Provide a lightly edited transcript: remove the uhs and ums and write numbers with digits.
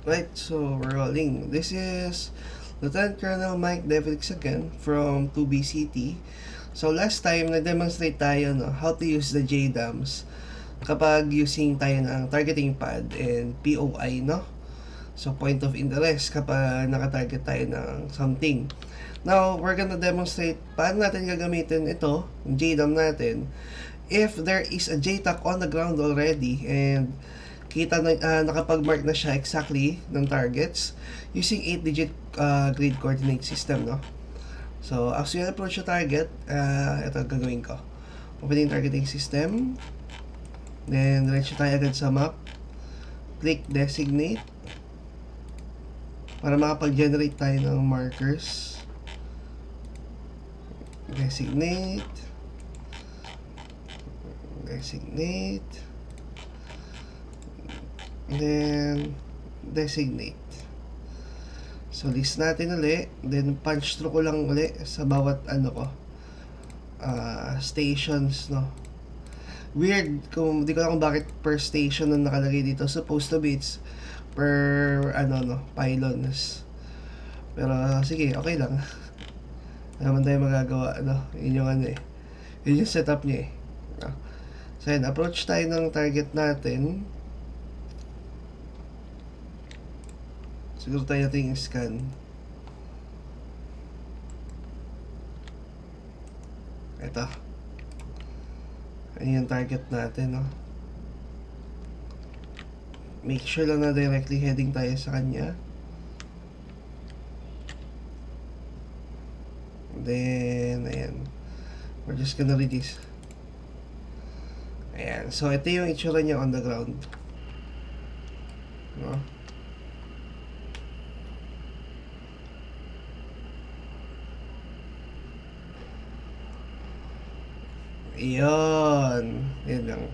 Right, so we're rolling. This is Lieutenant Colonel Mike Devilix again from 2BCT. So last time, nag-demonstrate tayo how to use the JDAMs kapag using tayo ng targeting pad and POI, no? So point of interest kapag nakatarget tayo ng something. Now, we're gonna demonstrate paano natin gagamitin ito, yung JDAM natin, if there is a JTAC on the ground already and kita na nakapag-mark na siya exactly ng targets using 8-digit grid coordinate system, no? So, as we approach the target, ito gagawin ko. Opening targeting system. Then, diretso tayo agad sa map. Click designate. Para makapag-generate tayo ng markers. Designate. Designate. Then, designate. So, list natin uli. Then, punch through ko lang uli sa bawat stations, no? Weird, di ko alam kung bakit per station na nakalagay dito. Supposed to be it's per, pylons. Pero, sige, okay lang. Naman tayo magagawa, Yun yung Yun yung setup niya So, yun, approach tayo ng target natin. Siguro tayo natin scan. Ito. Ayan yung target natin, no? Make sure lang na directly heading tayo sa kanya. Then, ayan. We're just gonna release. Ayan. So, ito yung itsura niya on the ground. No? Iyon. Yan lang.